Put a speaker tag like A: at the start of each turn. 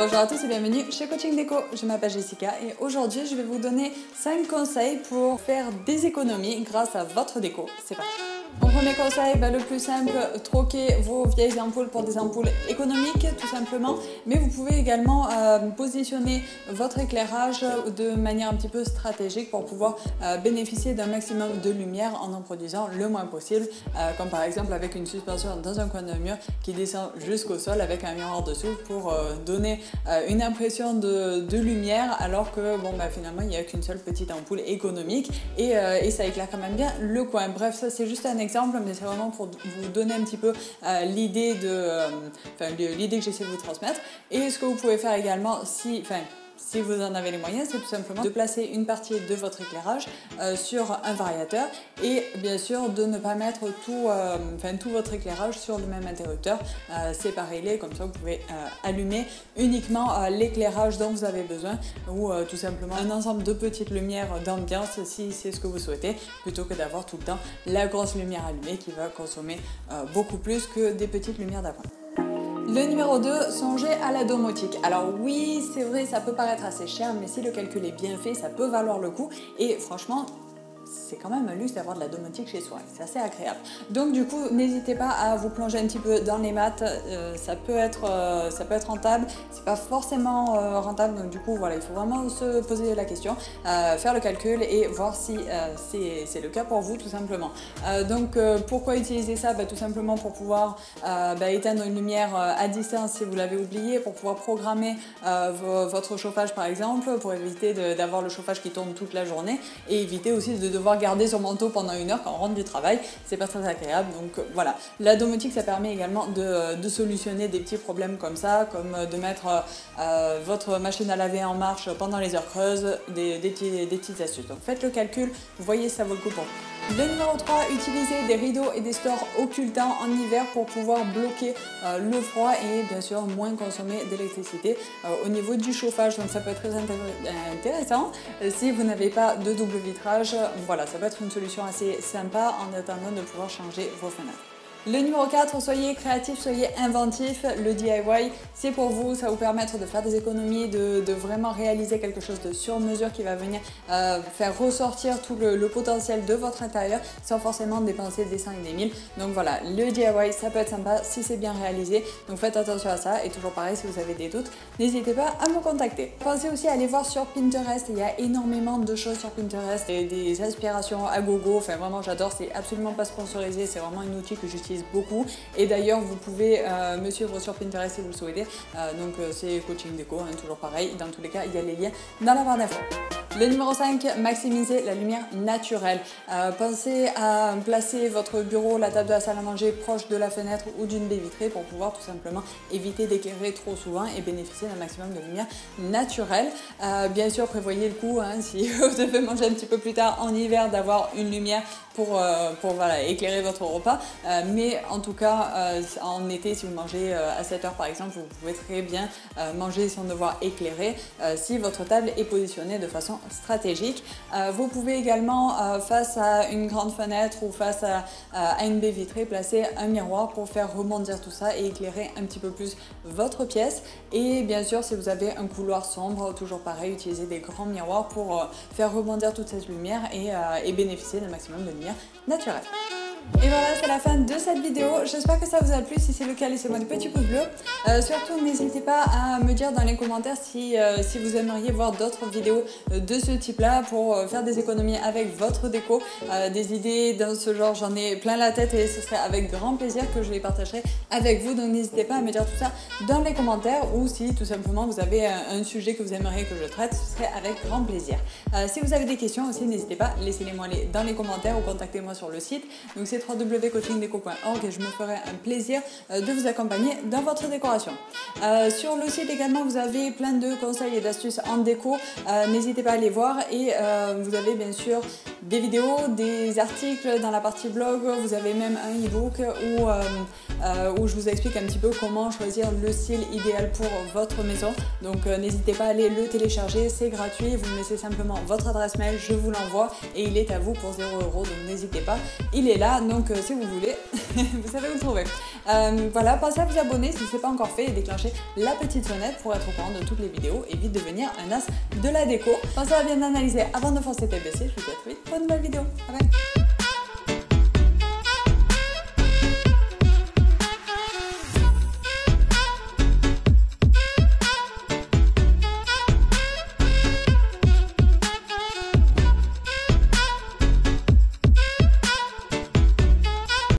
A: Bonjour à tous et bienvenue chez Coaching Déco. Je m'appelle Jessica et aujourd'hui je vais vous donner 5 conseils pour faire des économies grâce à votre déco. C'est parti. Mon premier conseil, le plus simple, troquez vos vieilles ampoules pour des ampoules économiques tout simplement. Mais vous pouvez également positionner votre éclairage de manière un petit peu stratégique pour pouvoir bénéficier d'un maximum de lumière en produisant le moins possible. Comme par exemple avec une suspension dans un coin de mur qui descend jusqu'au sol avec un miroir dessous pour donner une impression de lumière alors que finalement il n'y a qu'une seule petite ampoule économique et ça éclaire quand même bien le coin. Bref, ça c'est juste un exemple, mais c'est vraiment pour vous donner un petit peu l'idée que j'essaie de vous transmettre. Et ce que vous pouvez faire également, si vous en avez les moyens, c'est tout simplement de placer une partie de votre éclairage sur un variateur et bien sûr de ne pas mettre tout votre éclairage sur le même interrupteur. Séparez-les, comme ça vous pouvez allumer uniquement l'éclairage dont vous avez besoin ou tout simplement un ensemble de petites lumières d'ambiance si c'est ce que vous souhaitez, plutôt que d'avoir tout le temps la grosse lumière allumée qui va consommer beaucoup plus que des petites lumières d'appoint. Le numéro 2, songez à la domotique. Alors oui, c'est vrai, ça peut paraître assez cher, mais si le calcul est bien fait, ça peut valoir le coup. Et franchement, c'est quand même un luxe d'avoir de la domotique chez soi, c'est assez agréable. Donc du coup, n'hésitez pas à vous plonger un petit peu dans les maths, ça peut être rentable, c'est pas forcément rentable, donc du coup voilà, il faut vraiment se poser la question, faire le calcul et voir si c'est le cas pour vous tout simplement. Pourquoi utiliser ça? Tout simplement pour pouvoir éteindre une lumière à distance si vous l'avez oublié, pour pouvoir programmer votre chauffage par exemple, pour éviter d'avoir le chauffage qui tourne toute la journée et éviter aussi de devoir garder son manteau pendant 1 heure quand on rentre du travail, c'est pas très agréable. Donc voilà, la domotique ça permet également de solutionner des petits problèmes comme ça, comme de mettre votre machine à laver en marche pendant les heures creuses, des petites astuces. Donc faites le calcul, vous voyez ça vaut le coup pour vous. Le numéro 3, utilisez des rideaux et des stores occultants en hiver pour pouvoir bloquer le froid et bien sûr moins consommer d'électricité au niveau du chauffage. Donc ça peut être très intéressant si vous n'avez pas de double vitrage. Voilà, ça peut être une solution assez sympa en attendant de pouvoir changer vos fenêtres. Le numéro 4, soyez créatif, soyez inventif. Le DIY, c'est pour vous, ça va vous permettre de faire des économies, de vraiment réaliser quelque chose de sur mesure qui va venir faire ressortir tout le potentiel de votre intérieur sans forcément dépenser des cents et des mille. Donc voilà, le DIY, ça peut être sympa si c'est bien réalisé. Donc faites attention à ça et toujours pareil, si vous avez des doutes, n'hésitez pas à me contacter. Pensez aussi à aller voir sur Pinterest, il y a énormément de choses sur Pinterest et des inspirations à gogo. Enfin vraiment, j'adore, c'est absolument pas sponsorisé, c'est vraiment un outil que j'utilise beaucoup et d'ailleurs vous pouvez me suivre sur Pinterest si vous le souhaitez, c'est Coaching Déco, toujours pareil, dans tous les cas il y a les liens dans la barre d'infos. Le numéro 5, maximisez la lumière naturelle. Pensez à placer votre bureau, la table de la salle à manger proche de la fenêtre ou d'une baie vitrée pour pouvoir tout simplement éviter d'éclairer trop souvent et bénéficier d'un maximum de lumière naturelle. Bien sûr, prévoyez le coup, si vous devez manger un petit peu plus tard en hiver, d'avoir une lumière pour éclairer votre repas. Mais en tout cas, en été, si vous mangez à 7 heures par exemple, vous pouvez très bien manger sans devoir éclairer si votre table est positionnée de façon stratégique. Vous pouvez également, face à une grande fenêtre ou face à une baie vitrée, placer un miroir pour faire rebondir tout ça et éclairer un petit peu plus votre pièce. Et bien sûr, si vous avez un couloir sombre, toujours pareil, utilisez des grands miroirs pour faire rebondir toute cette lumière et bénéficier d'un maximum de lumière naturelle. Et voilà, c'est la fin de cette vidéo. J'espère que ça vous a plu. Si c'est le cas, laissez-moi des petits pouces bleus. Surtout, n'hésitez pas à me dire dans les commentaires si vous aimeriez voir d'autres vidéos de ce type-là pour faire des économies avec votre déco. Des idées dans ce genre, j'en ai plein la tête et ce serait avec grand plaisir que je les partagerai avec vous. Donc n'hésitez pas à me dire tout ça dans les commentaires ou si tout simplement vous avez un sujet que vous aimeriez que je traite, ce serait avec grand plaisir. Si vous avez des questions aussi, n'hésitez pas, laissez-les-moi dans les commentaires ou contactez-moi sur le site. Donc c'est www.coachingdeco.org et je me ferai un plaisir de vous accompagner dans votre décoration. Sur le site également, vous avez plein de conseils et d'astuces en déco. N'hésitez pas à les voir et vous avez bien sûr des vidéos, des articles dans la partie blog, vous avez même un e-book où je vous explique un petit peu comment choisir le style idéal pour votre maison. Donc n'hésitez pas à aller le télécharger, c'est gratuit, vous me laissez simplement votre adresse mail, je vous l'envoie et il est à vous pour 0 €, donc n'hésitez pas, il est là, donc si vous voulez, vous savez où le trouver. Voilà, pensez à vous abonner si ce n'est pas encore fait et déclencher la petite sonnette pour être au courant de toutes les vidéos et vite devenir un as de la déco. Pensez à bien analyser avant de foncer tête baissée. Je vous dis à très vite pour une nouvelle vidéo. Bye bye.